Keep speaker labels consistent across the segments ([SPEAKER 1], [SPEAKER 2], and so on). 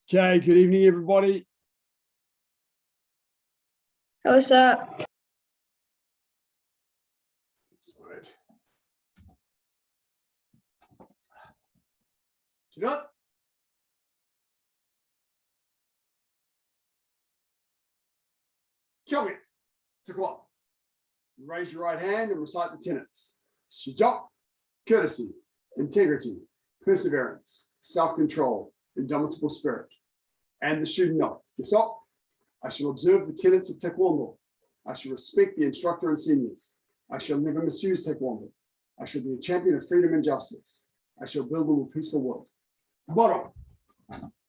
[SPEAKER 1] Okay, good evening, everybody.
[SPEAKER 2] Hello, sir.
[SPEAKER 1] Do you know it? Chon-Ji, take one. Raise your right hand and recite the tenets. Shijok, courtesy, integrity, perseverance, self-control, indomitable spirit. And the student oath. Yesok, I shall observe the tenets of Taekwondo. I shall respect the instructor and seniors. I shall never misuse Taekwondo. I shall be a champion of freedom and justice. I shall build a more peaceful world. Bottom.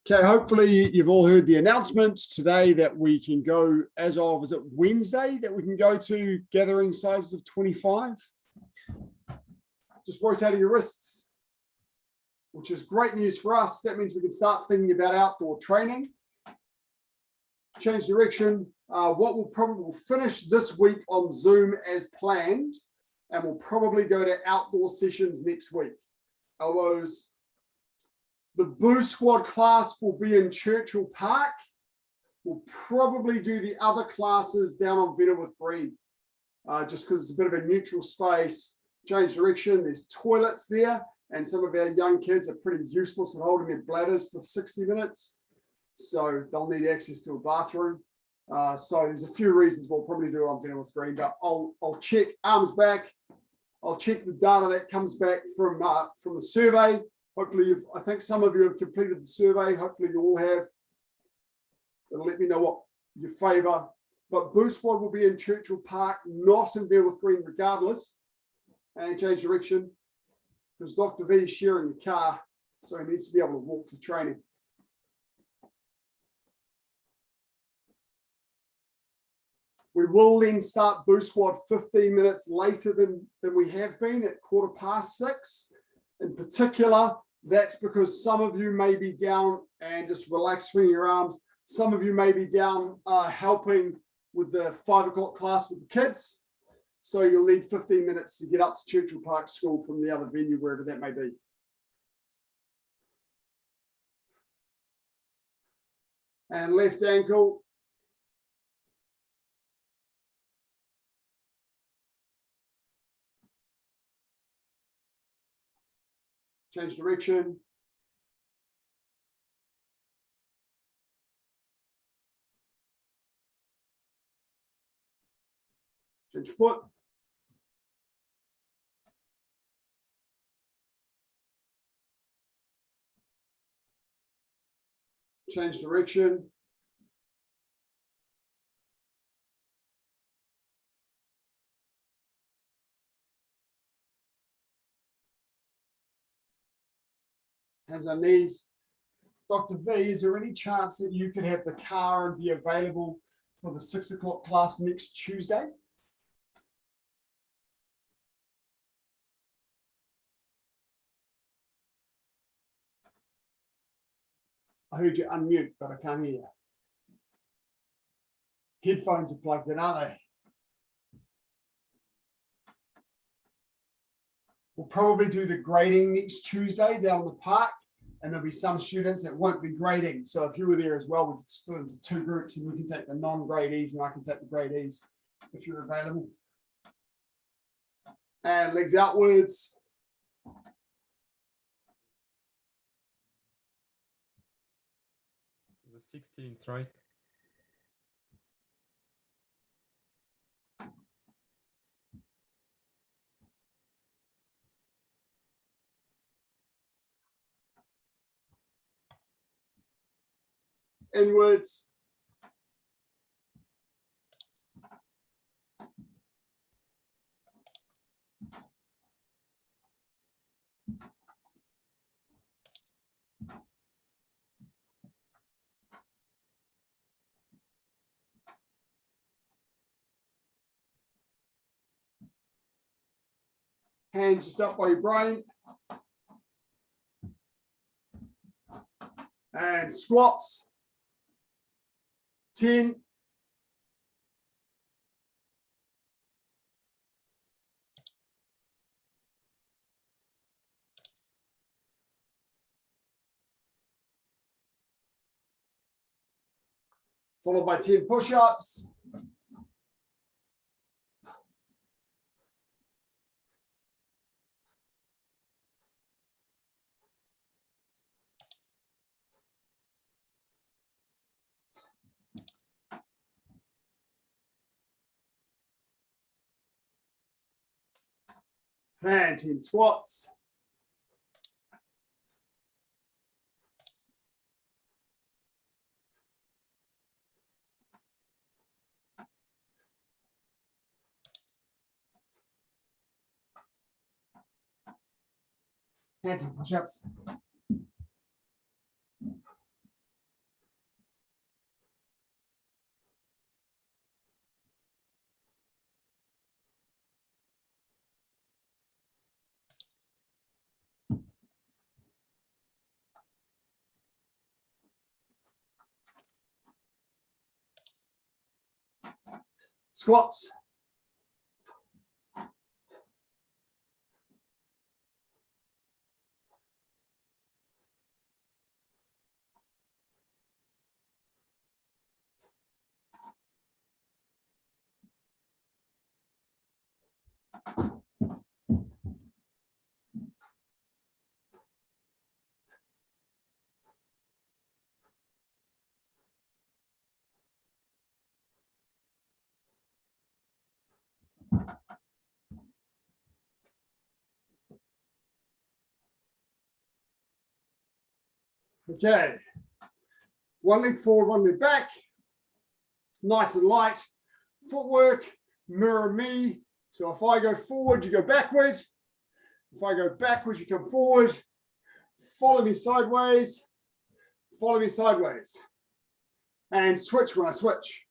[SPEAKER 1] Okay, hopefully you've all heard the announcement today that we can go as of, is it Wednesday, that we can go to gathering sizes of 25? Just rotating your wrists, which is great news for us. That means we can start thinking about outdoor training. Change direction. What we'll finish this week on Zoom as planned, and we'll probably go to outdoor sessions next week. Elbows. The Boo Squad class will be in Churchill Park. We'll probably do the other classes down on Vennerwith Green, just because it's a bit of a neutral space. Change direction. There's toilets there, and some of our young kids are pretty useless at holding their bladders for 60 minutes. So they'll need access to a bathroom. So there's a few reasons we'll probably do it on Vennerwith Green, but I'll check arms back. I'll check the data that comes back from the survey. Hopefully, I think some of you have completed the survey. Hopefully you all have. It'll let me know what you favour. But Boo Squad will be in Churchill Park, not in Vennerwith Green regardless. And change direction, because Dr. V is sharing the car, so he needs to be able to walk to training. We will then start Boo Squad 15 minutes later than we have been at 6:15. In particular, that's because some of you may be down and just relax swinging your arms. Some of you may be down helping with the 5 o'clock class with the kids. So you'll need 15 minutes to get up to Churchill Park School from the other venue, wherever that may be. And left ankle. Change direction. Change foot. Change direction. Hands on knees. Dr. V, is there any chance that you could have the car and be available for the 6 o'clock class next Tuesday? I heard you unmute, but I can't hear you. Headphones are plugged in, aren't they? We'll probably do the grading next Tuesday down the park, and there'll be some students that won't be grading. So if you were there as well, we could split into 2 groups, and we can take the non-gradees and I can take the gradees if you're available. And legs outwards.
[SPEAKER 3] The 16th, right?
[SPEAKER 1] Inwards. Hands just up by your brain. And squats. 10. followed by 10 push-ups. And 10 squats. And 10 push-ups. Squats. Okay. One leg forward, one leg back. Nice and light. Footwork, mirror me. So if I go forward, you go backward. If I go backwards, you come forward. Follow me sideways. Follow me sideways. And switch when I switch.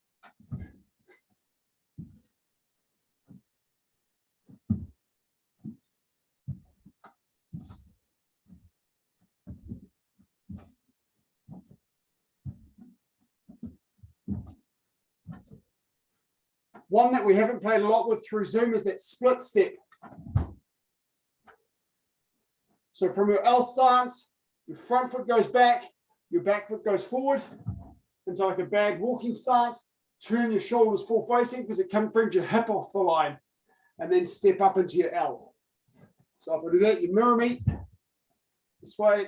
[SPEAKER 1] One that we haven't played a lot with through Zoom is that split step. So from your L stance, your front foot goes back, your back foot goes forward. Into like a bag walking stance. Turn your shoulders full facing because it brings your hip off the line. And then step up into your L. So if I do that, you mirror me this way.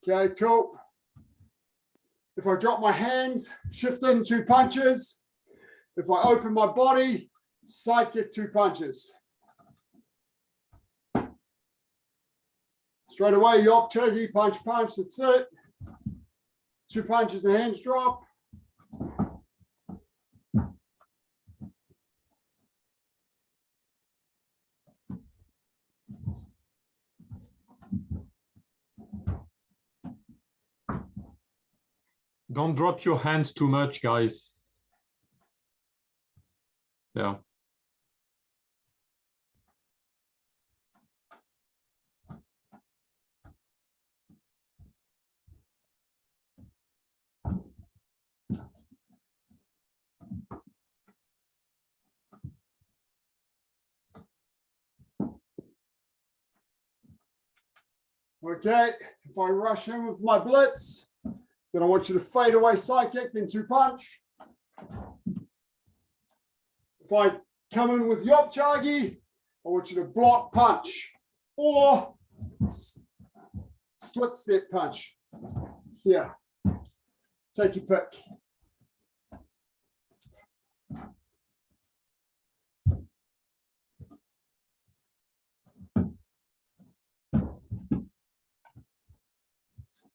[SPEAKER 1] Okay, cool. If I drop my hands, shift in 2 punches. If I open my body, side kick 2 punches. Straight away, yop, chogi, punch, punch, that's it. 2 punches, the hands drop.
[SPEAKER 2] Don't drop your hands too much, guys. Yeah.
[SPEAKER 1] Okay, if I rush in with my blitz, then I want you to fade away side kick, then 2 punch. If I come in with yop chagi, I want you to block punch or split step punch. Here, take your pick.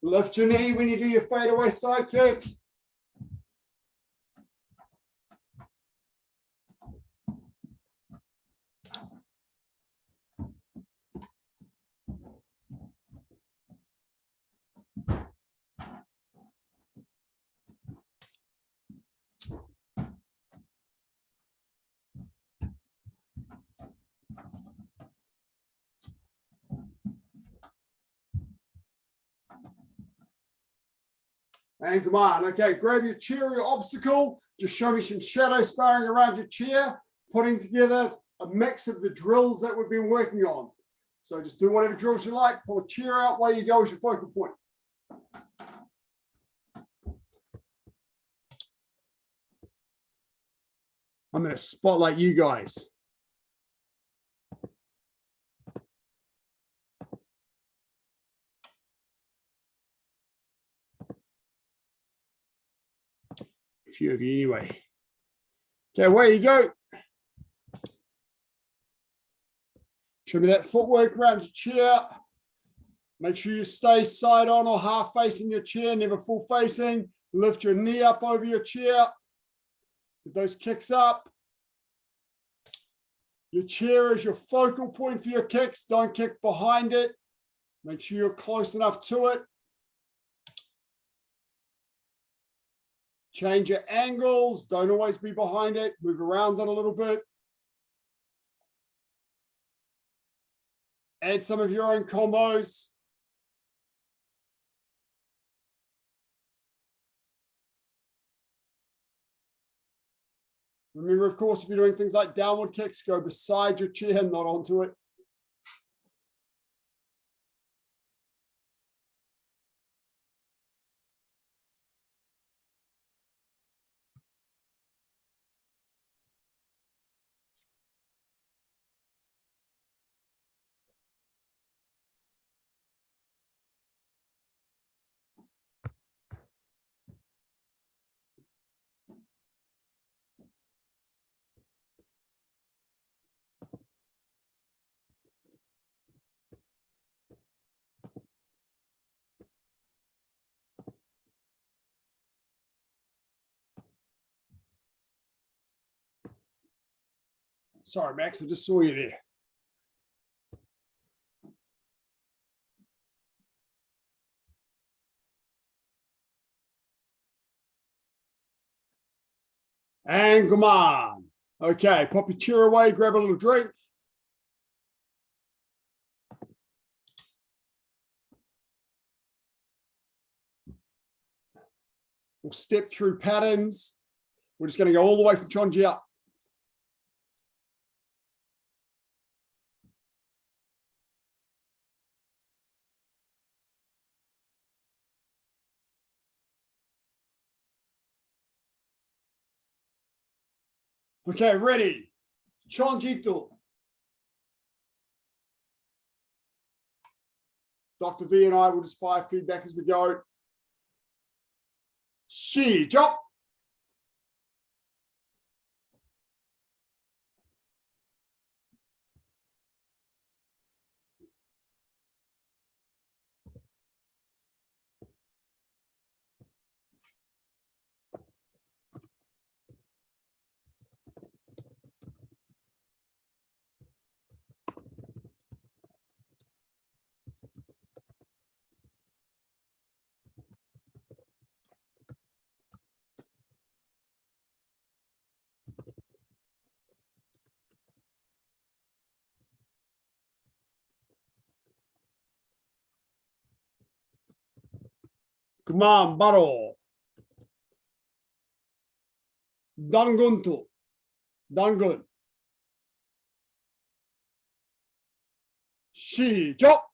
[SPEAKER 1] Lift your knee when you do your fade away side kick. And come on. Okay, grab your chair or your obstacle. Just show me some shadow sparring around your chair, putting together a mix of the drills that we've been working on. So just do whatever drills you like. Pull a chair out while you go as your focal point. I'm going to spotlight you guys. A few of you anyway. Okay, away you go. Show me that footwork around your chair. Make sure you stay side on or half facing your chair, never full facing. Lift your knee up over your chair. Get those kicks up. Your chair is your focal point for your kicks. Don't kick behind it. Make sure you're close enough to it. Change your angles. Don't always be behind it. Move around it a little bit. Add some of your own combos. Remember, of course, if you're doing things like downward kicks, go beside your chair, not onto it. Sorry, Max, I just saw you there. And come on. Okay, pop your chair away, grab a little drink. We'll step through patterns. We're just going to go all the way from Chon-Ji up. Okay, ready. Chon-Ji to. Dr. V and I will just fire feedback as we go. Shi chop. Come on, baro. Dangun to. Dangun. Shi chop.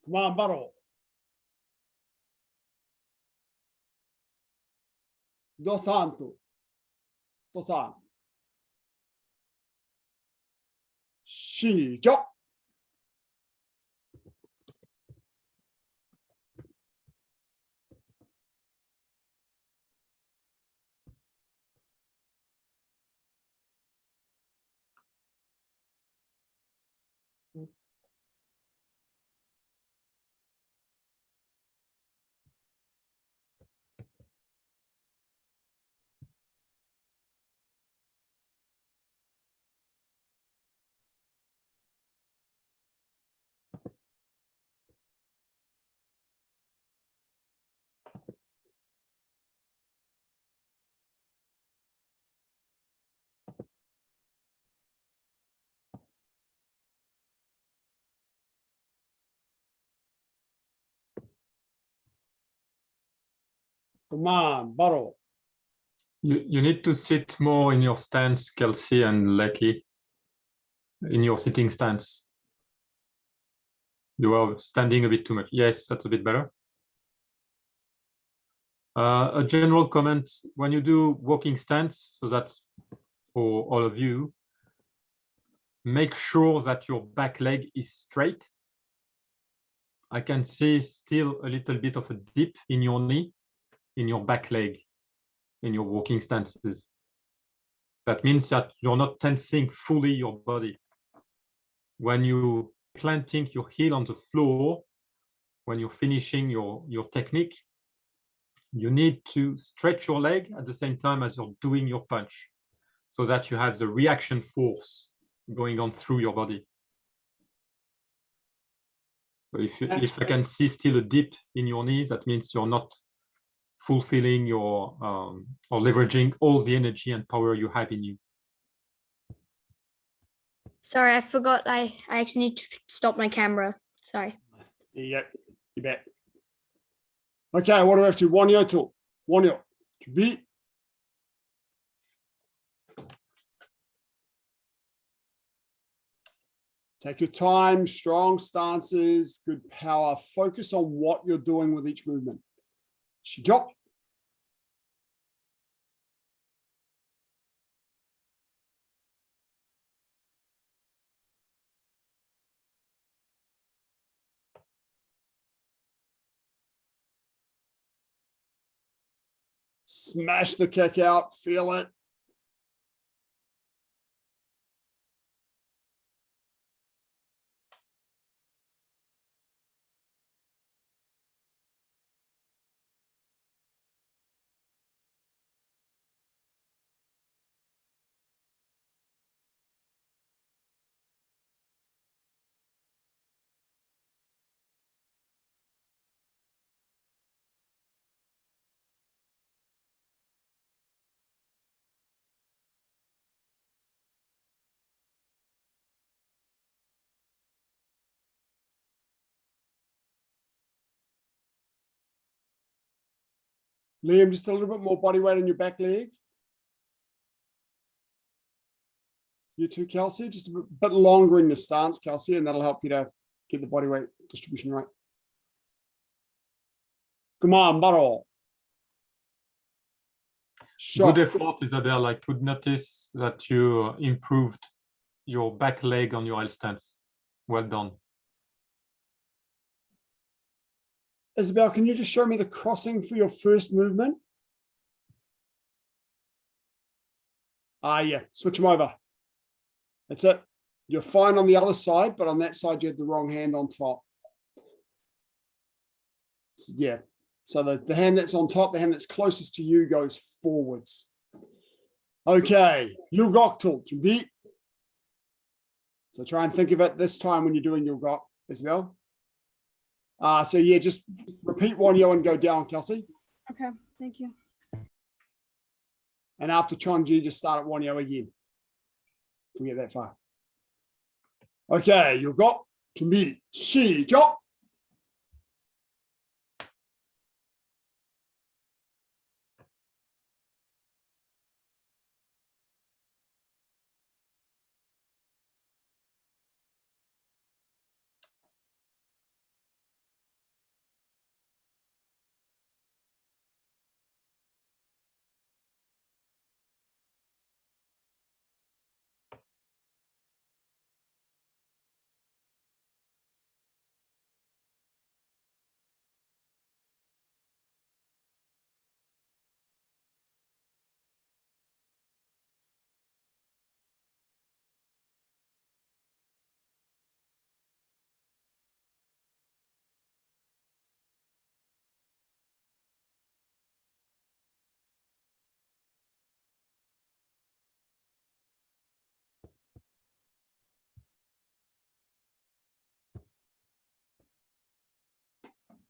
[SPEAKER 1] Come on, baro. Dosanto. Dosan. Shi chop. Come on, bottle.
[SPEAKER 2] You need to sit more in your stance, Kelsey and Lecky, in your sitting stance. You are standing a bit too much. Yes, that's a bit better. A general comment, when you do walking stance, so that's for all of you, make sure that your back leg is straight. I can see still a little bit of a dip in your knee, in your back leg, in your walking stances. That means that you're not tensing fully your body. When you planting your heel on the floor, when you're finishing your technique, you need to stretch your leg at the same time as you're doing your punch, so that you have the reaction force going on through your body. So if I can see still a dip in your knees, that means you're not fulfilling your or leveraging all the energy and power you have in you.
[SPEAKER 3] Sorry, I forgot. I actually need to stop my camera. Sorry.
[SPEAKER 1] There you go. You're back. Okay, what do we have to? Wanyo to. Wanyo. To be. Take your time, strong stances, good power. Focus on what you're doing with each movement. Shijok. Smash the kick out, feel it. Liam, just a little bit more body weight on your back leg. You too, Kelsey, just a bit longer in your stance, Kelsey, and that'll help you to get the body weight distribution right. Come on, Baro.
[SPEAKER 2] Good effort, Isabel. I could notice that you improved your back leg on your L stance. Well done.
[SPEAKER 1] Isabel, can you just show me the crossing for your first movement? Yeah, switch them over. That's it. You're fine on the other side, but on that side, you had the wrong hand on top. Yeah, so the hand that's on top, the hand that's closest to you goes forwards. Okay, Yugoktul, 준비. So try and think of it this time when you're doing Yugok, Isabel. So yeah, just repeat Wanyo and go down, Kelsey.
[SPEAKER 3] Okay, thank you.
[SPEAKER 1] And after Chon-Ji, just start at Wanyo again. If we get that far. Okay, Yugok, 준비, 시작.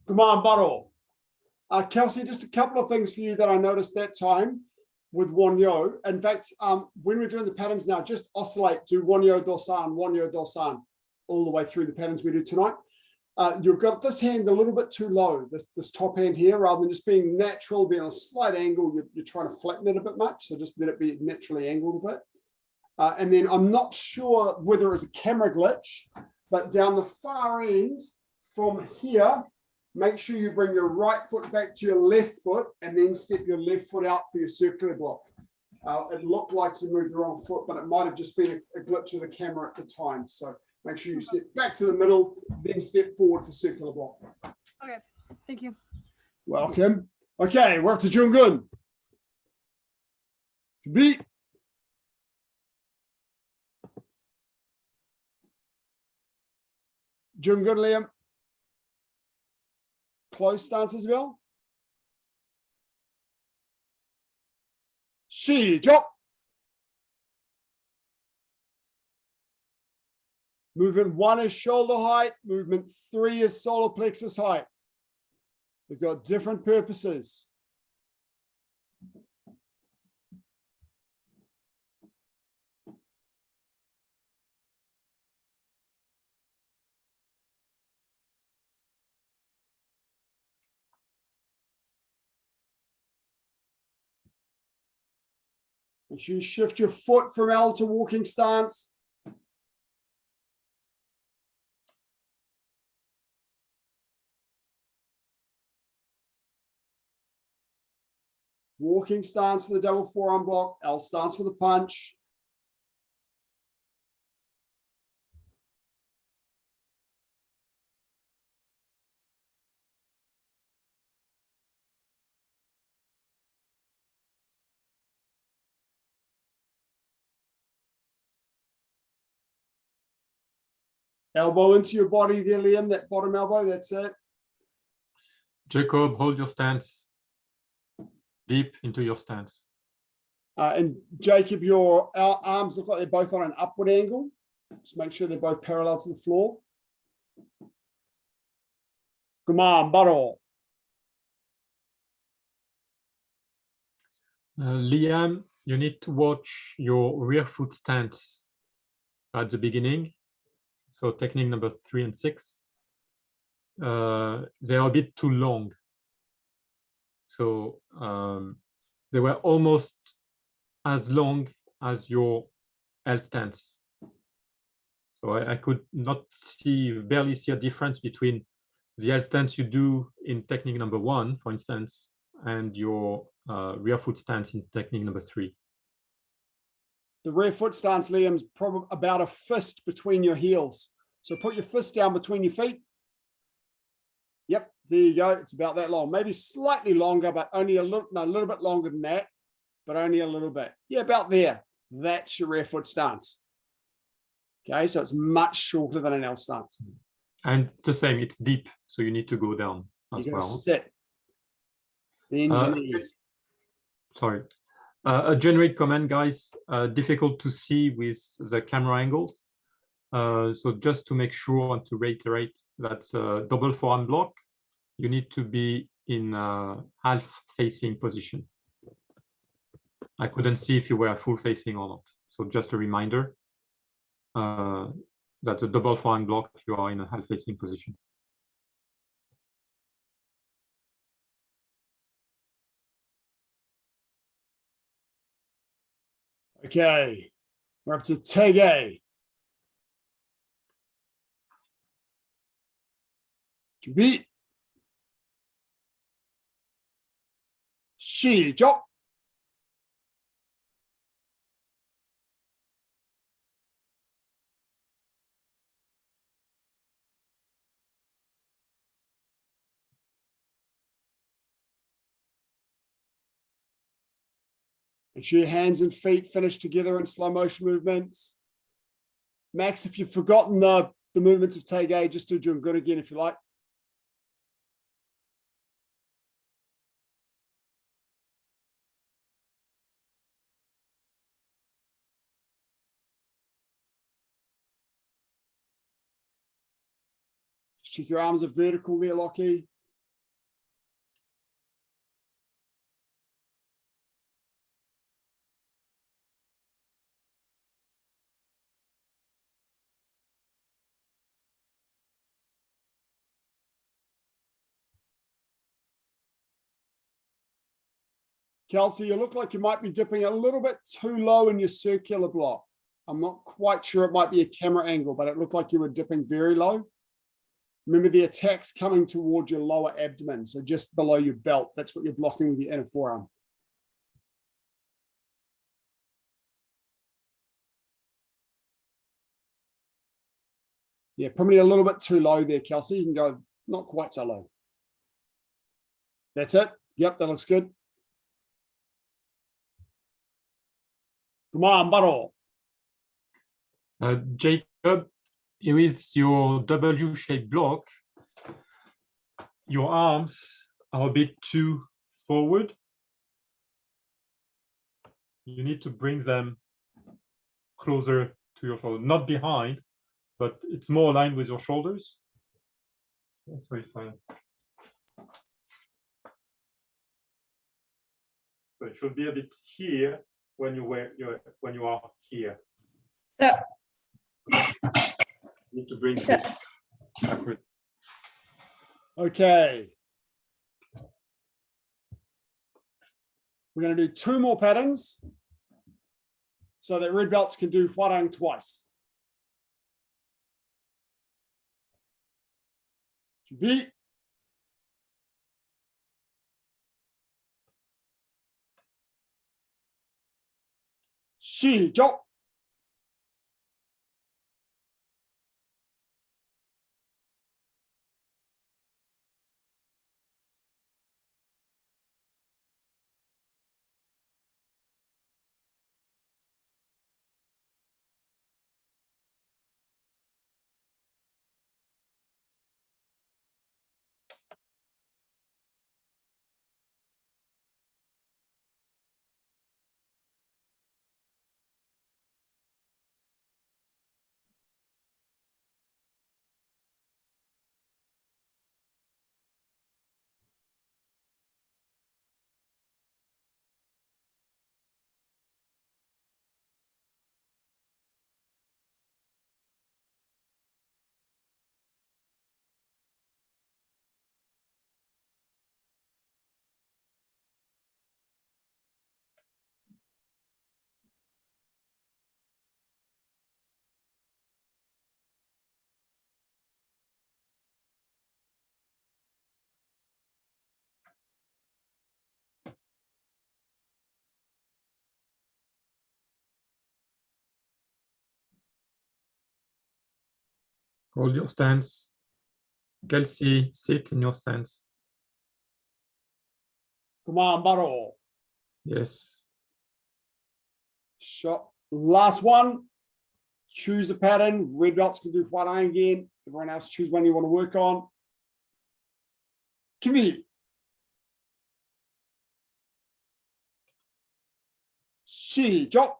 [SPEAKER 1] Command bottle. Kelsey, just a couple of things for you that I noticed that time with Wonyo. In fact, when we're doing the patterns now, just oscillate, do Wonyo Dosan, all the way through the patterns we do tonight. You've got this hand a little bit too low, this top hand here, rather than just being natural, being on a slight angle, you're trying to flatten it a bit much, so just let it be naturally angled a bit. And then I'm not sure whether it's a camera glitch, but down the far end from here, make sure you bring your right foot back to your left foot and then step your left foot out for your circular block. It looked like you moved the wrong foot, but it might have just been a glitch of the camera at the time. So make sure you step back to the middle, then step forward for circular block.
[SPEAKER 4] Okay, thank you.
[SPEAKER 1] Welcome. Okay, we're up to Jungun. Beat. Jungun, Liam. Close stance as well. 시작. Movement 1 is shoulder height. Movement 3 is solar plexus height. They've got different purposes. Make sure you shift your foot from L to walking stance. Walking stance for the double forearm block, L stance for the punch. Elbow into your body there, Liam, that bottom elbow, that's it.
[SPEAKER 2] Jacob, hold your stance deep into your stance.
[SPEAKER 1] And Jacob, your arms look like they're both on an upward angle. Just make sure they're both parallel to the floor. Come on, bottle.
[SPEAKER 2] Liam, you need to watch your rear foot stance at the beginning. So technique number 3 and 6. They are a bit too long. So they were almost as long as your L stance. So I could not barely see a difference between the L stance you do in technique number 1, for instance, and your rear foot stance in technique number 3.
[SPEAKER 1] The rear foot stance, Liam's probably about a fist between your heels. So put your fist down between your feet. Yep, there you go. It's about that long. Maybe slightly longer, but only a little bit longer than that, but only a little bit. Yeah, about there. That's your rear foot stance. Okay, so it's much shorter than an L stance.
[SPEAKER 2] And the same, it's deep, so you need to go down as well.
[SPEAKER 1] Sit. Bend your knees.
[SPEAKER 2] Sorry. A generic comment, guys, difficult to see with the camera angles. So just to make sure and to reiterate that double forearm block, you need to be in half facing position. I couldn't see if you were full facing or not. So just a reminder that the double forearm block, you are in a half facing position.
[SPEAKER 1] Okay, we're up to Tege. 준비. 시작. Make sure your hands and feet finish together in slow motion movements. Max, if you've forgotten the movements of Tege, just do Jungun again if you like. Just check your arms are vertical there, Lockie. Kelsey, you look like you might be dipping a little bit too low in your circular block. I'm not quite sure, it might be a camera angle, but it looked like you were dipping very low. Remember, the attack's coming towards your lower abdomen, so just below your belt. That's what you're blocking with your inner forearm. Yeah, probably a little bit too low there, Kelsey. You can go not quite so low. That's it. Yep, that looks good. Come on, Baro.
[SPEAKER 2] Jacob, here is your W-shaped block. Your arms are a bit too forward. You need to bring them closer to your shoulder, not behind, but it's more aligned with your shoulders. That's very fine. So it should be a bit here when you are here.
[SPEAKER 3] Yeah.
[SPEAKER 2] You need to bring
[SPEAKER 3] So-
[SPEAKER 2] this backward.
[SPEAKER 1] Okay. We're going to do 2 more patterns so that red belts can do Hwa-Rang twice. 준비. 시작.
[SPEAKER 2] Hold your stance. Kelsey, sit in your stance.
[SPEAKER 1] Come on, Baro.
[SPEAKER 2] Yes.
[SPEAKER 1] Shot. Last one. Choose a pattern. Red belts can do Hwa-Rang again. Everyone else choose one you want to work on. 준비. 시작.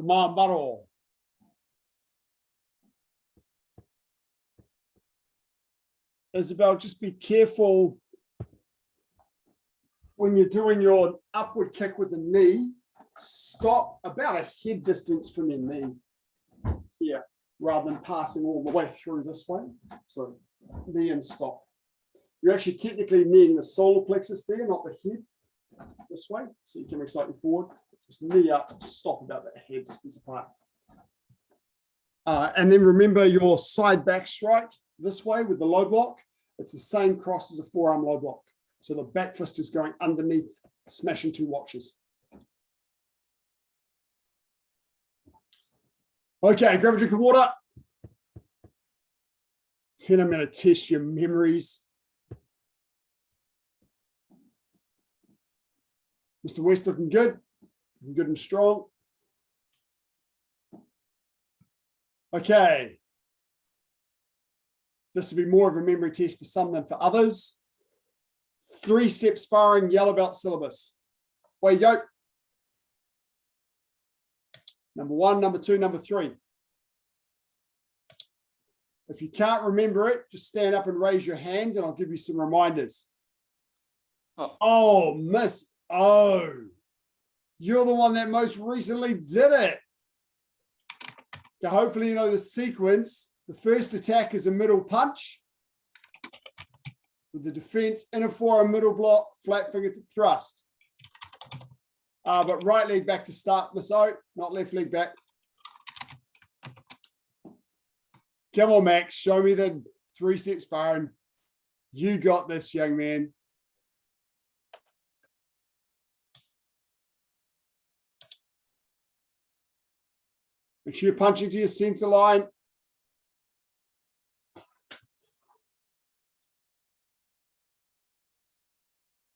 [SPEAKER 1] Come on, Baro. Isabel, just be careful when you're doing your upward kick with the knee. Stop about a head distance from your knee here, rather than passing all the way through this way. So knee and stop. You're actually technically kneeing the solar plexus there, not the head. This way, so you can slightly forward. Just knee up, stop about that head distance apart. And then remember your side back strike this way with the low block. It's the same cross as a forearm low block. So the back fist is going underneath, smashing 2 watches. Okay, grab a drink of water. Then I'm going to test your memories. Mr. West looking good and strong. Okay. This will be more of a memory test for some than for others. 3-step sparring, yellow belt syllabus. Away you go. Number 1, number 2, number 3. If you can't remember it, just stand up and raise your hand and I'll give you some reminders. Oh, miss. Oh, you're the one that most recently did it. Okay, hopefully you know the sequence. The first attack is a middle punch with the defense inner forearm middle block, flat fingertip thrust. But right leg back to start, Miss O, not left leg back. Come on, Max, show me the 3-step sparring. You got this, young man. Make sure you're punching to your center line.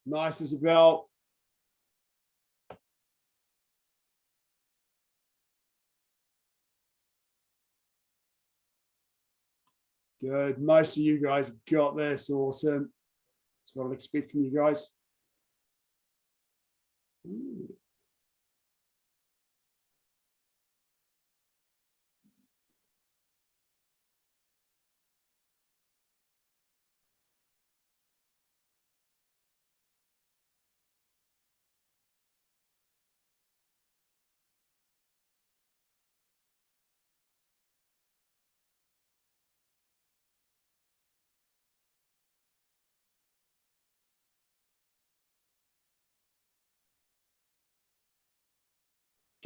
[SPEAKER 1] Nice, Isabel. Good. Most of you guys got this. Awesome. That's what I'd expect from you guys. Ooh.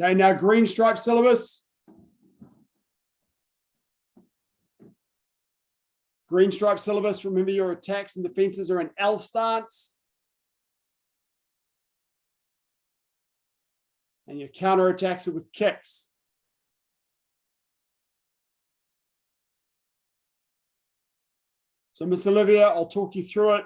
[SPEAKER 1] Okay, now green stripe syllabus. Green stripe syllabus. Remember your attacks and defenses are in L stance. And your counter attacks are with kicks. So Miss Olivia, I'll talk you through it.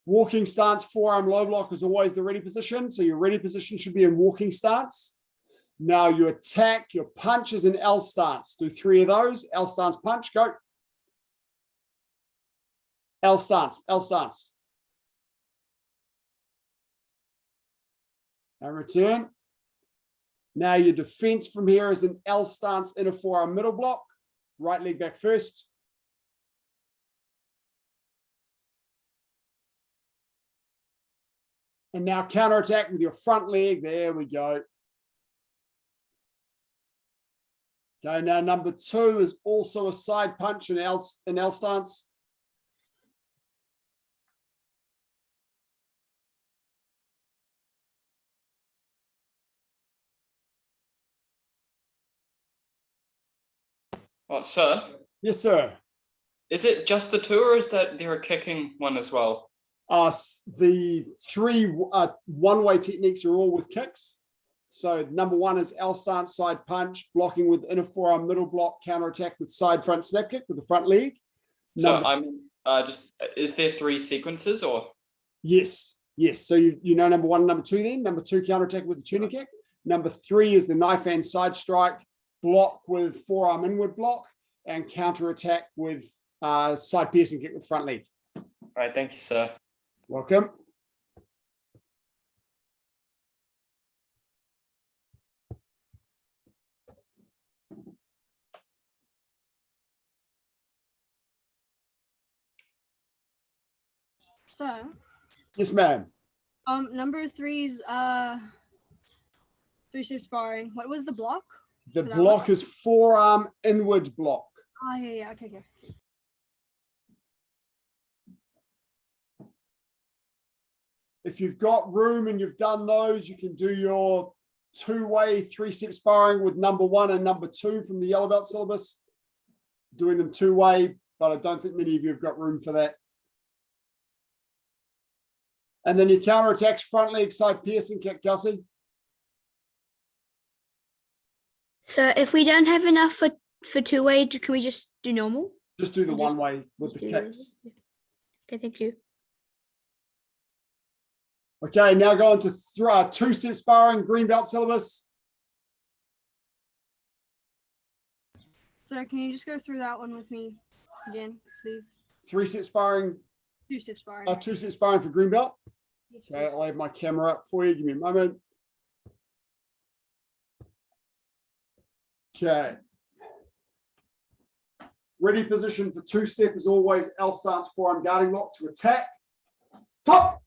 [SPEAKER 1] Walking stance, forearm low block is always the ready position. So your ready position should be in walking stance. Now you attack, your punch is in L stance. Do 3 of those. L stance punch, go. L stance, L stance. And return. Now your defense from here is an L stance inner forearm middle block. Right leg back first. And now counterattack with your front leg. There we go. Okay, now number 2 is also a side punch in L stance.
[SPEAKER 5] Oh, sir,
[SPEAKER 1] Yes, sir.
[SPEAKER 5] is it just the 2 or is that there a kicking one as well?
[SPEAKER 1] The 3 one-way techniques are all with kicks. So number 1 is L stance side punch, blocking with inner forearm middle block, counterattack with side front snap kick with the front leg.
[SPEAKER 5] So I'm just, is there 3 sequences or?
[SPEAKER 1] Yes. So you know number 1 and number 2 then. Number 2, counterattack with the tuning kick. Number 3 is the knife hand side strike, block with forearm inward block, and counterattack with side piercing kick with front leg.
[SPEAKER 5] All right, thank you, sir.
[SPEAKER 1] Welcome.
[SPEAKER 4] So,
[SPEAKER 1] Yes, ma'am.
[SPEAKER 4] number 3's 3-step sparring. What was the block?
[SPEAKER 1] The
[SPEAKER 4] That
[SPEAKER 1] block is forearm inward block.
[SPEAKER 4] Oh, yeah, okay.
[SPEAKER 1] If you've got room and you've done those, you can do your two-way, three-step sparring with number 1 and number 2 from the yellow belt syllabus. Doing them two-way, but I don't think many of you have got room for that. And then your counterattacks, front leg, side piercing kick, Kelsey.
[SPEAKER 3] So if we don't have enough for two-way, can we just do normal?
[SPEAKER 1] Just do the
[SPEAKER 3] Just-
[SPEAKER 1] one-way with the
[SPEAKER 3] do-
[SPEAKER 1] kicks.
[SPEAKER 3] Okay, thank you.
[SPEAKER 1] Okay, now go on to two-step sparring, green belt syllabus.
[SPEAKER 4] Sir, can you just go through that one with me again, please?
[SPEAKER 1] Three-step sparring,
[SPEAKER 4] Two-step sparring.
[SPEAKER 1] two-step sparring for green belt.
[SPEAKER 4] Yes,
[SPEAKER 1] Okay,
[SPEAKER 4] please.
[SPEAKER 1] I'll have my camera up for you. Give me a moment. Okay. Ready position for two-step is always L stance, forearm guarding lock to attack. Top.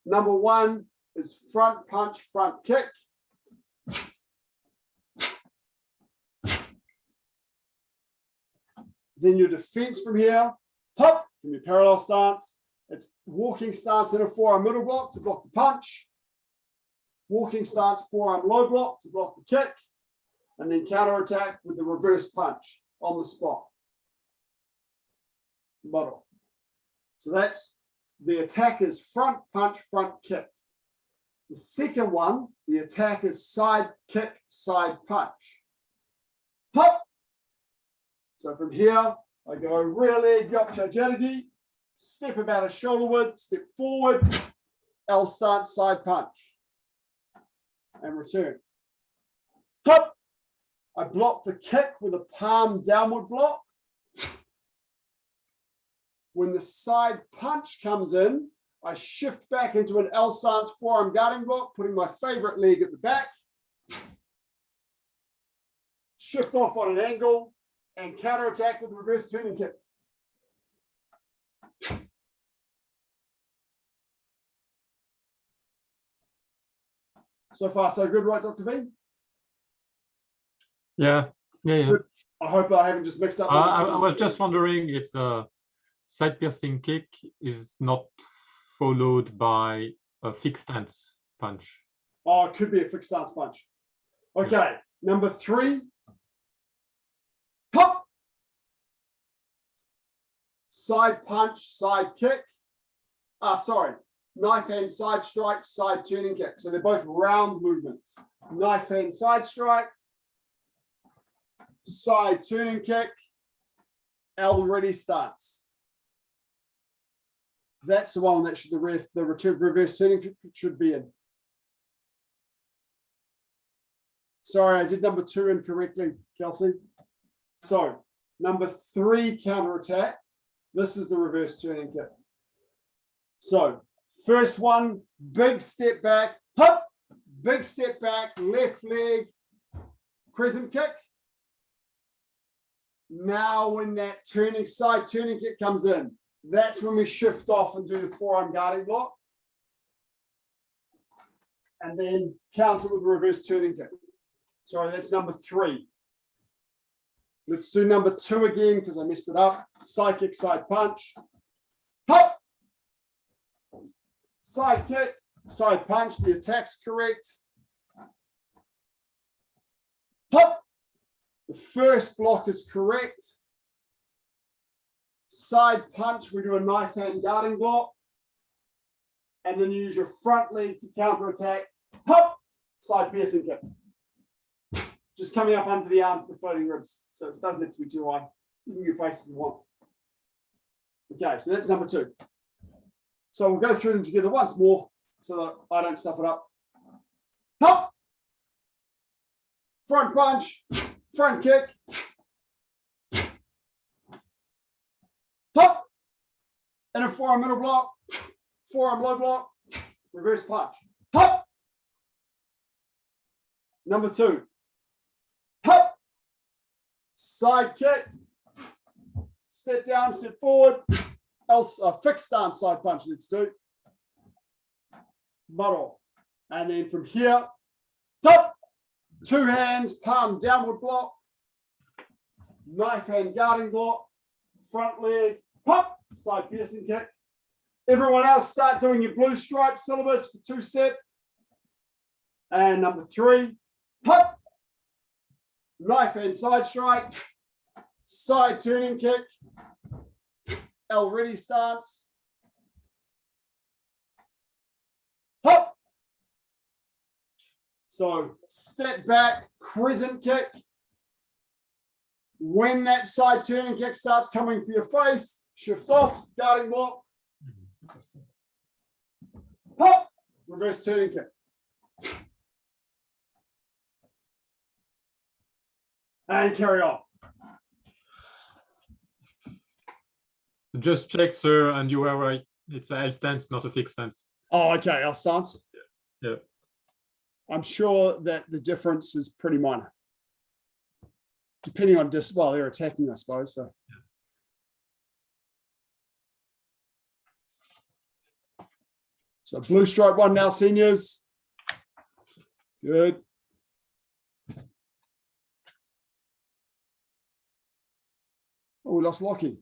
[SPEAKER 1] Number 1 is front punch, front kick. Then your defense from here, top, from your parallel stance. It's walking stance in a forearm middle block to block the punch. Walking stance, forearm low block to block the kick. And then counter attack with the reverse punch on the spot. Model. So that's the attack is front punch, front kick. The second one, the attack is side kick, side punch. Pop. So from here, I go rear leg, Yopcha Janagi, step about a shoulder width, step forward, L stance, side punch, and return. Pop. I block the kick with a palm downward block. When the side punch comes in, I shift back into an L stance forearm guarding block, putting my favorite leg at the back. Shift off on an angle and counter attack with a reverse turning kick. So far, so good, right, Dr. V?
[SPEAKER 2] Yeah.
[SPEAKER 1] I hope I haven't just mixed up.
[SPEAKER 2] I was just wondering if the side piercing kick is not followed by a fixed stance punch.
[SPEAKER 1] Oh, it could be a fixed stance punch. Okay, number 3. Pop. Side punch, side kick. Knife hand side strike, side turning kick. So they're both round movements. Knife hand side strike, side turning kick, L ready stance. That's the one that the reverse turning kick should be in. Sorry, I did number 2 incorrectly, Kelsey. So number 3 counter attack. This is the reverse turning kick. So first one, big step back, hop, big step back, left leg, crescent kick. Now when that side turning kick comes in, that's when we shift off and do the forearm guarding block. And then counter with the reverse turning kick. Sorry, that's number 3. Let's do number 2 again because I messed it up. Side kick, side punch. Hop! Side kick, side punch. The attack's correct. Hop! The first block is correct. Side punch, we do a knife hand guarding block. And then you use your front leg to counter attack. Hop! Side piercing kick. Just coming up under the arm for the floating ribs. So it doesn't have to be too high. You can your face if you want. Okay, so that's number 2. So we'll go through them together once more so that I don't stuff it up. Hop! Front punch, front kick. Hop! And a forearm middle block, forearm low block, reverse punch. Hop! Number 2. Hop! Side kick. Step down, step forward. Else fixed stance side punch. Let's do. Muddle. And then from here, top. 2 hands, palm downward block. Knife hand guarding block. Front leg, pop. Side piercing kick. Everyone else start doing your blue stripe syllabus for 2-step. And number 3, hop, knife and side strike, side turning kick, L ready stance, hop. So step back, crescent kick. When that side turning kick starts coming for your face, shift off, guarding block, hop, reverse turning kick. And carry on.
[SPEAKER 2] Just check, sir, and you were right. It's a L stance, not a fixed stance.
[SPEAKER 1] Oh, okay, L stance.
[SPEAKER 2] Yeah.
[SPEAKER 1] I'm sure that the difference is pretty minor. Depending on well, they're attacking, I suppose. So. So blue stripe 1 now, seniors. Good. Oh, we lost Lockie.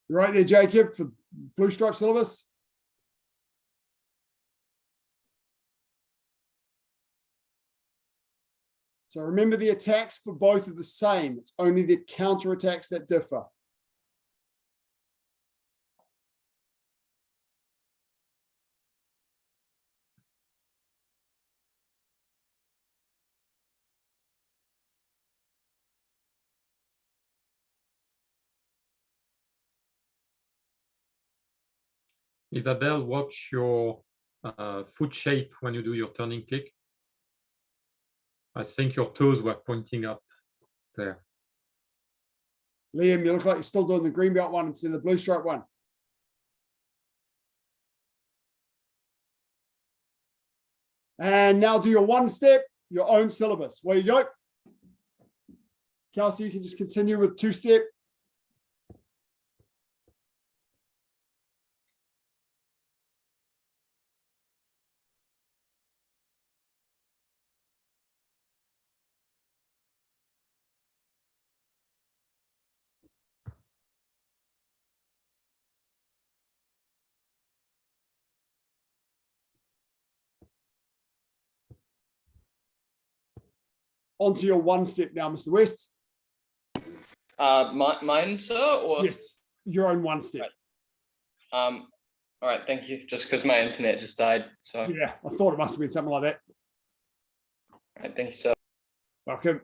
[SPEAKER 1] You right there, Jacob, for blue stripe syllabus. So remember, the attacks for both are the same. It's only the counter attacks that differ.
[SPEAKER 2] Isabel, watch your foot shape when you do your turning kick. I think your toes were pointing up there.
[SPEAKER 1] Liam, you look like you're still doing the green belt one instead of the blue stripe one. And now do your 1-step, your own syllabus. Where you go. Kelsey, you can just continue with 2-step. Onto your 1-step now, Mr. West.
[SPEAKER 5] Mine, sir, or
[SPEAKER 1] Yes, your own 1-step.
[SPEAKER 5] all right, thank you. Just because my internet just died, so
[SPEAKER 1] Yeah, I thought it must have been something like that.
[SPEAKER 5] all right, thank you, sir.
[SPEAKER 1] Welcome.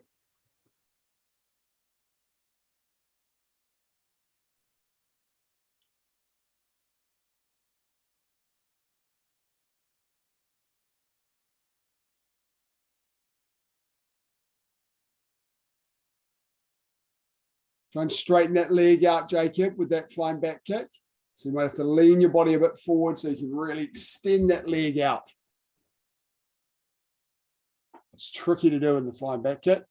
[SPEAKER 1] Try and straighten that leg out, Jacob, with that flying back kick. So you might have to lean your body a bit forward so you can really extend that leg out. It's tricky to do in the flying back kick.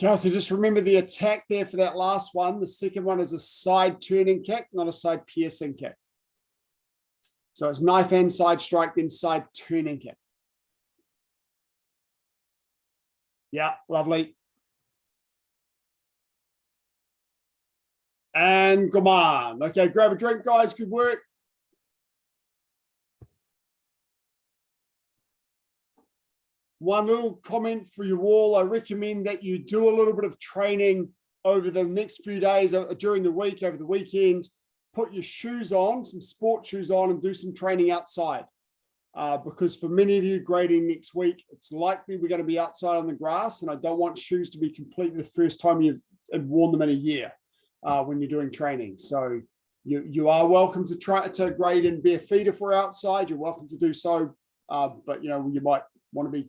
[SPEAKER 1] Kelsey, just remember the attack there for that last one. The second one is a side turning kick, not a side piercing kick. So it's knife and side strike, then side turning kick. Yeah, lovely. And come on. Okay, grab a drink, guys. Good work. One little comment for you all. I recommend that you do a little bit of training over the next few days, during the week, over the weekend. Put your shoes on, some sport shoes on, and do some training outside. Because for many of you grading next week, it's likely we're going to be outside on the grass, and I don't want shoes to be completely the first time you've worn them in a year when you're doing training. So you are welcome to try to grade in bare feet if we're outside. You're welcome to do so, but you might want to be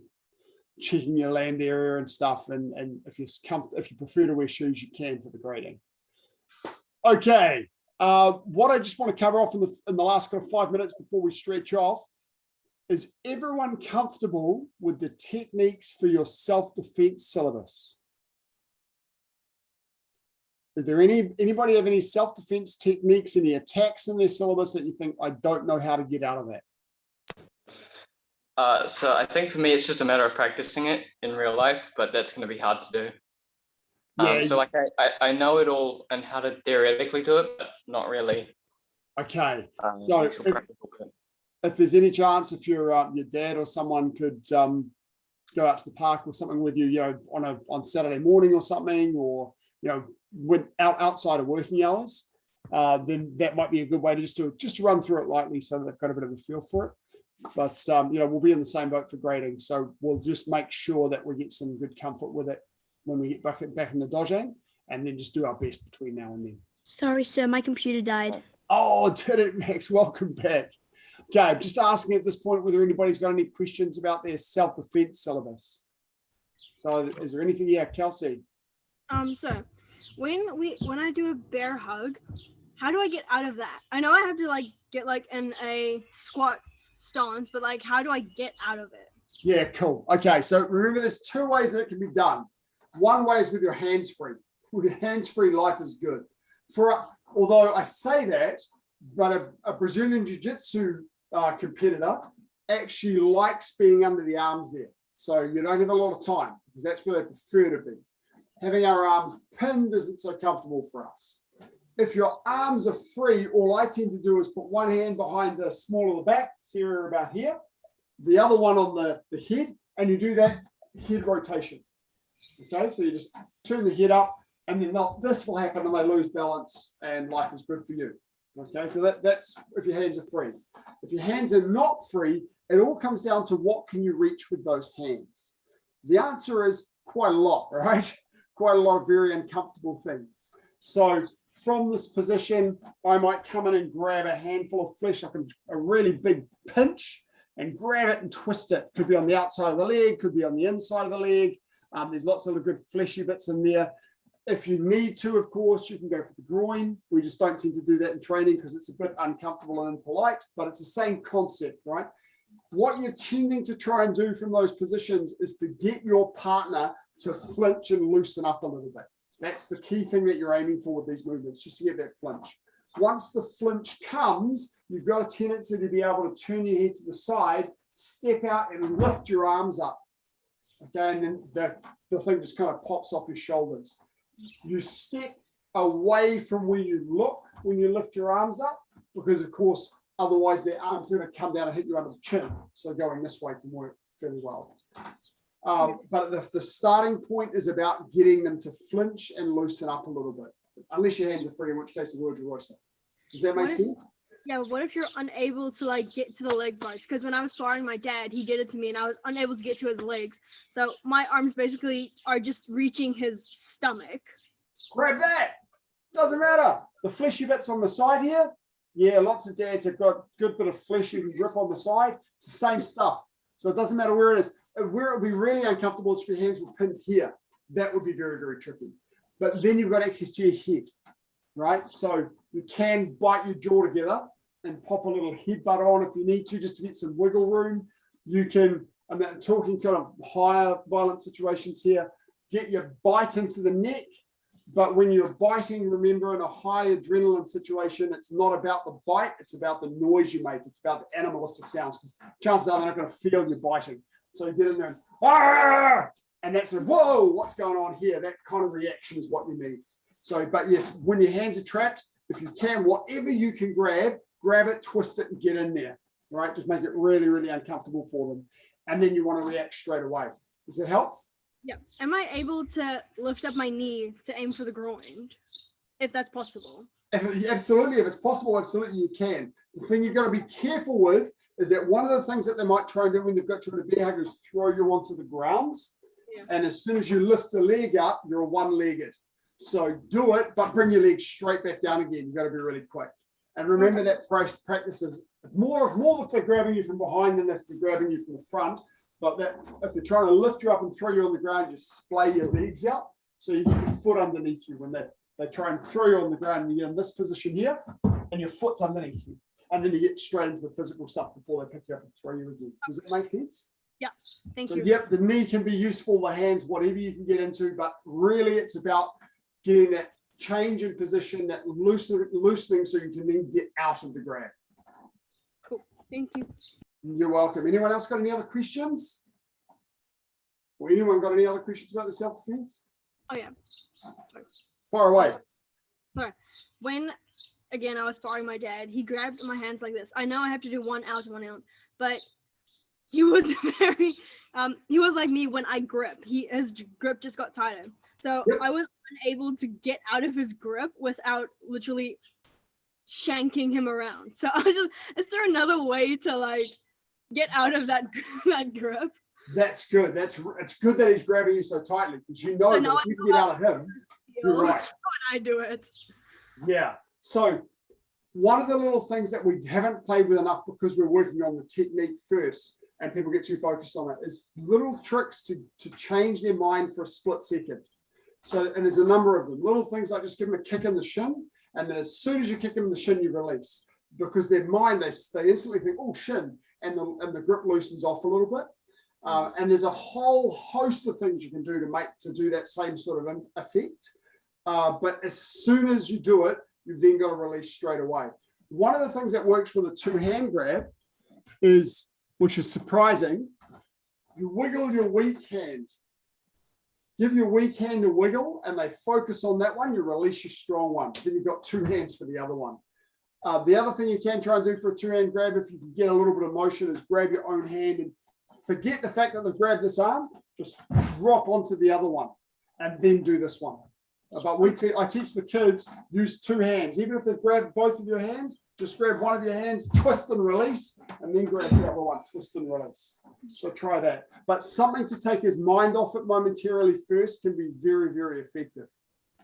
[SPEAKER 1] checking your land area and stuff. And if you prefer to wear shoes, you can for the grading. Okay, what I just want to cover off in the last kind of 5 minutes before we stretch off. Is everyone comfortable with the techniques for your self-defense syllabus? Is there anybody have any self-defense techniques, any attacks in their syllabus that you think, I don't know how to get out of that?
[SPEAKER 5] So I think for me, it's just a matter of practicing it in real life, but that's going to be hard to do.
[SPEAKER 1] Yeah,
[SPEAKER 5] so like I know it all and how to theoretically do it, but not really.
[SPEAKER 1] Okay.
[SPEAKER 5] So
[SPEAKER 1] if there's any chance, if your dad or someone could go out to the park or something with you, on Saturday morning or something, or outside of working hours, then that might be a good way to just to run through it lightly, so that they've got a bit of a feel for it. But we'll be in the same boat for grading, so we'll just make sure that we get some good comfort with it when we get back in the dojang, and then just do our best between now and then.
[SPEAKER 3] Sorry, sir, my computer died.
[SPEAKER 1] Oh, did it, Max? Welcome back. Okay, I'm just asking at this point whether anybody's got any questions about their self-defense syllabus. So is there anything? Yeah, Kelsey.
[SPEAKER 4] So when I do a bear hug, how do I get out of that? I know I have to get in a squat stance, but how do I get out of it?
[SPEAKER 1] Yeah, cool. Okay, so remember there's two ways that it can be done. One way is with your hands free. With your hands free, life is good. Although I say that, but a Brazilian Jiu-Jitsu competitor actually likes being under the arms there. So you don't have a lot of time, because that's where they prefer to be. Having our arms pinned isn't so comfortable for us. If your arms are free, all I tend to do is put one hand behind the small of the back, this area about here, the other one on the head, and you do that head rotation. Okay, so you just turn the head up, and then this will happen, and they lose balance, and life is good for you. Okay, so that's if your hands are free. If your hands are not free, it all comes down to what can you reach with those hands. The answer is quite a lot, right? Quite a lot of very uncomfortable things. So from this position, I might come in and grab a handful of flesh, like a really big pinch, and grab it and twist it. Could be on the outside of the leg, could be on the inside of the leg. There's lots of good fleshy bits in there. If you need to, of course, you can go for the groin. We just don't tend to do that in training because it's a bit uncomfortable and impolite, but it's the same concept, right? What you're tending to try and do from those positions is to get your partner to flinch and loosen up a little bit. That's the key thing that you're aiming for with these movements, just to get that flinch. Once the flinch comes, you've got a tendency to be able to turn your head to the side, step out and lift your arms up. Okay, and then the thing just kind of pops off your shoulders. You step away from where you look when you lift your arms up, because of course, otherwise their arms are going to come down and hit you under the chin. So going this way can work fairly well. But the starting point is about getting them to flinch and loosen up a little bit, unless your hands are free, in which case the word reverse. Does that make sense?
[SPEAKER 4] Yeah, but what if you're unable to get to the leg parts? Because when I was sparring my dad, he did it to me and I was unable to get to his legs. So my arms basically are just reaching his stomach.
[SPEAKER 1] Grab that. Doesn't matter. The fleshy bits on the side here. Yeah, lots of dads have got a good bit of flesh you can grip on the side. It's the same stuff. So it doesn't matter where it is. Where it would be really uncomfortable is if your hands were pinned here. That would be very, very tricky. But then you've got access to your head, right? So you can bite your jaw together and pop a little headbutt on if you need to, just to get some wiggle room. You can, I'm talking kind of higher violent situations here, get your bite into the neck. But when you're biting, remember, in a high adrenaline situation, it's not about the bite, it's about the noise you make. It's about the animalistic sounds, because chances are they're not going to feel you biting. So you get in there and, "Arr!" And that's a, whoa, what's going on here? That kind of reaction is what you need. So, but yes, when your hands are trapped, if you can, whatever you can grab it, twist it, and get in there, right? Just make it really, really uncomfortable for them. And then you want to react straight away. Does that help?
[SPEAKER 4] Yeah. Am I able to lift up my knee to aim for the groin, if that's possible?
[SPEAKER 1] Absolutely. If it's possible, absolutely you can. The thing you've got to be careful with is that one of the things that they might try and do when they've got you in a bear hug is throw you onto the ground.
[SPEAKER 4] Yeah.
[SPEAKER 1] And as soon as you lift a leg up, you're one-legged. So do it, but bring your legs straight back down again. You've got to be really quick. And remember that practice is more if they're grabbing you from behind than if they're grabbing you from the front. But that if they're trying to lift you up and throw you on the ground, just splay your legs out so you get your foot underneath you. When they try and throw you on the ground, you get in this position here, and your foot's underneath you. And then you get straight into the physical stuff before they pick you up and throw you again. Does that make sense?
[SPEAKER 4] Yeah, thank
[SPEAKER 1] so,
[SPEAKER 4] you.
[SPEAKER 1] Yep, the knee can be useful, the hands, whatever you can get into, but really it's about getting that change in position, that loosening so you can then get out of the grab.
[SPEAKER 4] Cool, thank you.
[SPEAKER 1] You're welcome. Anyone else got any other questions? Or anyone got any other questions about the self-defense?
[SPEAKER 4] Oh yeah.
[SPEAKER 1] Fire away.
[SPEAKER 4] Sorry. When, again, I was sparring my dad, he grabbed my hands like this. I know I have to do one out and one out, but he was very, he was like me when I grip. His grip just got tighter. So
[SPEAKER 1] Yep.
[SPEAKER 4] I was unable to get out of his grip without literally shanking him around. So I was just, is there another way to like get out of that grip?
[SPEAKER 1] That's good. It's good that he's grabbing you so tightly, because you know that if you can get out of him, you're right.
[SPEAKER 4] When I do it.
[SPEAKER 1] Yeah. So one of the little things that we haven't played with enough, because we're working on the technique first and people get too focused on it, is little tricks to change their mind for a split second. So, and there's a number of them. Little things like just give them a kick in the shin, and then as soon as you kick them in the shin, you release. Because their mind, they instantly think, oh, shin, and the grip loosens off a little bit. And there's a whole host of things you can do to do that same sort of effect. But as soon as you do it, you've then got to release straight away. One of the things that works with a two-hand grab is, which is surprising, you wiggle your weak hand. Give your weak hand a wiggle, and they focus on that one. You release your strong one. Then you've got two hands for the other one. The other thing you can try and do for a two-hand grab, if you can get a little bit of motion, is grab your own hand and forget the fact that they've grabbed this arm. Just drop onto the other one, and then do this one. But I teach the kids, use two hands. Even if they've grabbed both of your hands, just grab one of your hands, twist and release, and then grab the other one, twist and release. So try that. But something to take his mind off it momentarily first can be very, very effective.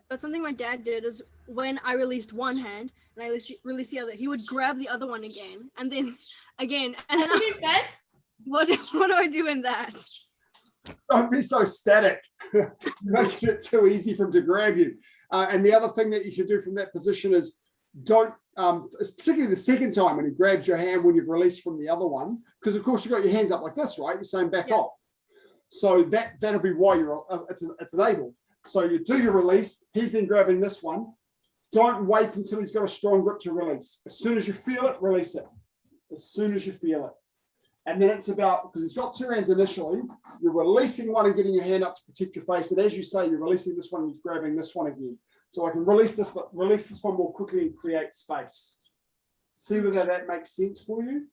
[SPEAKER 4] But something my dad did is when I released one hand and I released the other, he would grab the other one again, and then again. And then what do I do in that?
[SPEAKER 1] Don't be so static. You're making it too easy for him to grab you. And the other thing that you can do from that position is don't, particularly the second time when he grabs your hand when you've released from the other one, because of course you've got your hands up like this, right? You're saying back off. So that'll be why it's enabled. So you do your release, he's then grabbing this one. Don't wait until he's got a strong grip to release. As soon as you feel it, release it. As soon as you feel it. And then it's about, because he's got two hands initially, you're releasing one and getting your hand up to protect your face. And as you say, you're releasing this one and he's grabbing this one again. So I can release this one more quickly and create space. See whether that makes sense for you.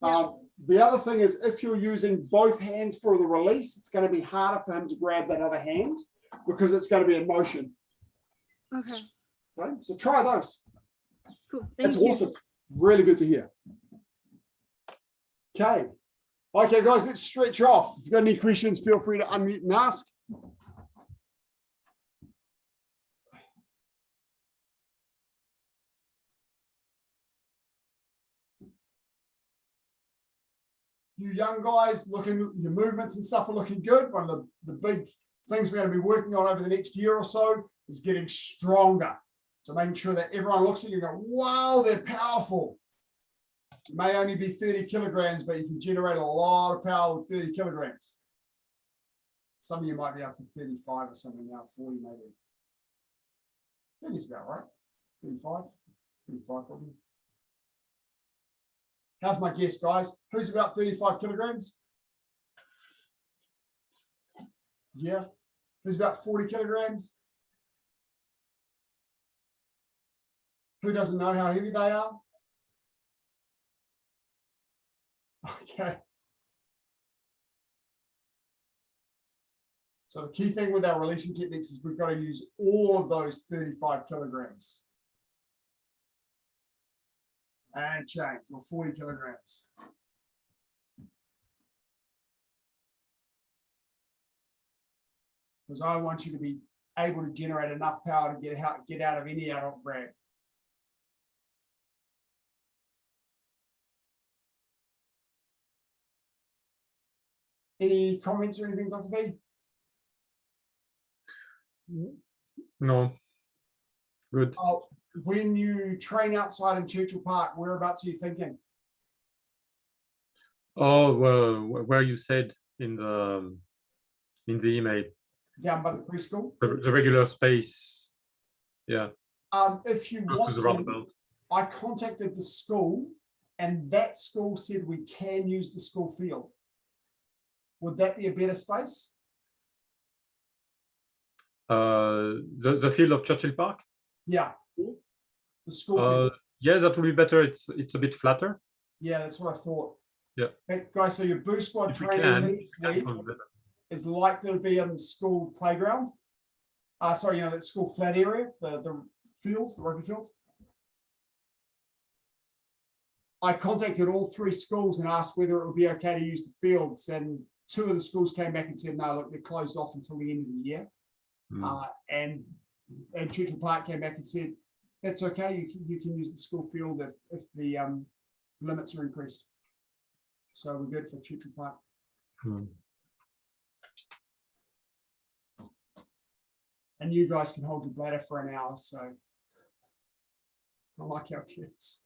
[SPEAKER 1] Yeah. The other thing is, if you're using both hands for the release, it's going to be harder for him to grab that other hand because it's going to be in motion.
[SPEAKER 4] Okay.
[SPEAKER 1] Right? So try those.
[SPEAKER 4] Cool.
[SPEAKER 1] That's awesome. Really good to hear. Okay. Okay, guys, let's stretch off. If you've got any questions, feel free to unmute and ask. You young guys, your movements and stuff are looking good. One of the big things we're going to be working on over the next year or so is getting stronger. So making sure that everyone looks at you and go, wow, they're powerful. It may only be 30 kilograms, but you can generate a lot of power with 30 kilograms. Some of you might be up to 35 or something now, 40 maybe. 30 is about right. 35, 35 probably. How's my guess, guys? Who's about 35 kilograms? Yeah. Who's about 40 kilograms? Who doesn't know how heavy they are? Okay. So the key thing with our releasing techniques is we've got to use all of those 35 kilograms. And change, or 40 kilograms. Because I want you to be able to generate enough power to get out of any adult grab. Any comments or anything, Dr. B?
[SPEAKER 2] No. Good.
[SPEAKER 1] Oh, when you train outside in Churchill Park, whereabouts are you thinking?
[SPEAKER 2] Oh, well, where you said in the email,
[SPEAKER 1] Down by the preschool?
[SPEAKER 2] the regular space. Yeah.
[SPEAKER 1] If you
[SPEAKER 2] Close
[SPEAKER 1] want
[SPEAKER 2] to the
[SPEAKER 1] to,
[SPEAKER 2] roundabout.
[SPEAKER 1] I contacted the school and that school said we can use the school field. Would that be a better space?
[SPEAKER 2] The field of Churchill Park.
[SPEAKER 1] Yeah. The school field.
[SPEAKER 2] Yeah, that will be better. It's a bit flatter.
[SPEAKER 1] Yeah, that's what I thought.
[SPEAKER 2] Yeah.
[SPEAKER 1] Hey, guys, so your Boost Squad
[SPEAKER 2] If we
[SPEAKER 1] training
[SPEAKER 2] can,
[SPEAKER 1] next week is likely to be on the school playground. Sorry, that school flat area, the fields, the rugby fields. I contacted all 3 schools and asked whether it would be okay to use the fields, and 2 of the schools came back and said, no, look, they're closed off until the end of the year. And Churchill Park came back and said, that's okay, you can use the school field if the limits are increased. So we're good for Churchill Park. And you guys can hold your bladder for an hour, so I like our kids.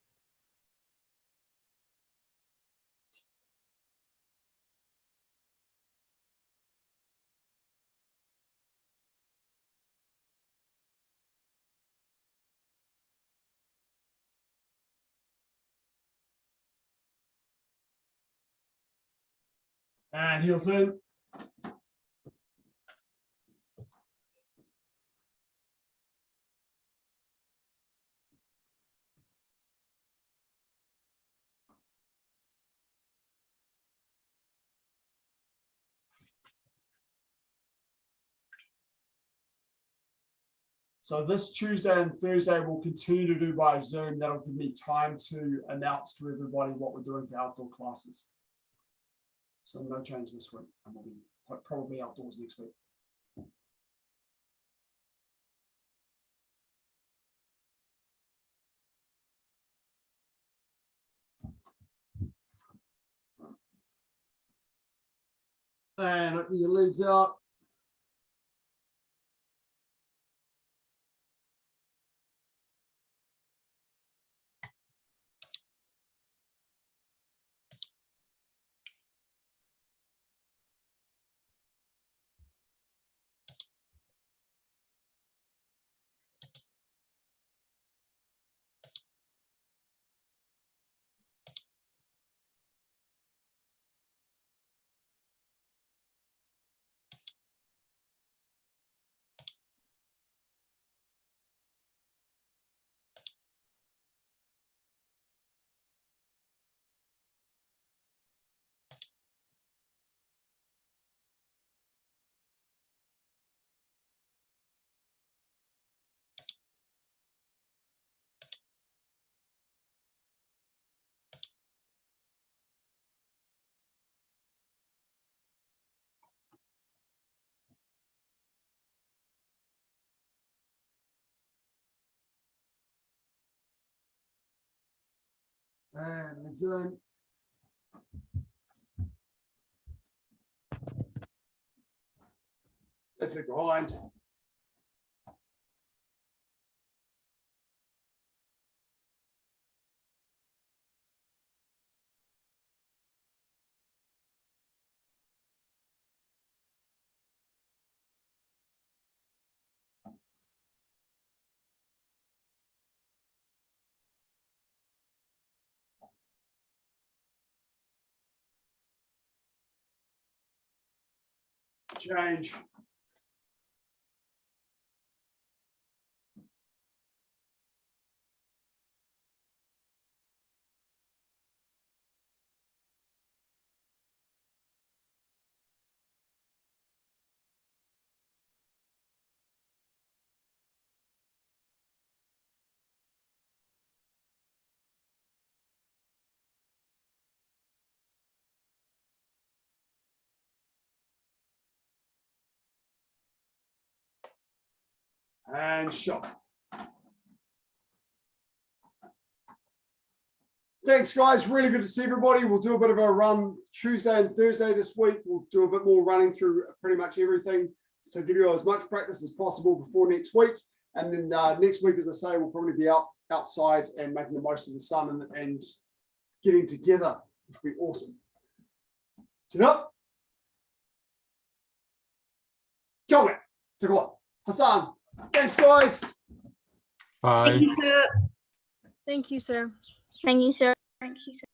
[SPEAKER 1] And heels in. So this Tuesday and Thursday we'll continue to do by Zoom. That'll give me time to announce to everybody what we're doing for outdoor classes. So no change this week, and we'll be probably outdoors next week. And open your legs out. And legs in. Left leg behind. Change. And shot. Thanks, guys. Really good to see everybody. We'll do a bit of a run Tuesday and Thursday this week. We'll do a bit more running through pretty much everything to give you as much practice as possible before next week. And then next week, as I say, we'll probably be outside and making the most of the sun and getting together, which will be awesome. Chin up. Go it. Take what? Hassan. Thanks, guys.
[SPEAKER 2] Bye.
[SPEAKER 4] Thank you, sir.
[SPEAKER 3] Thank you, sir. Thank you, sir.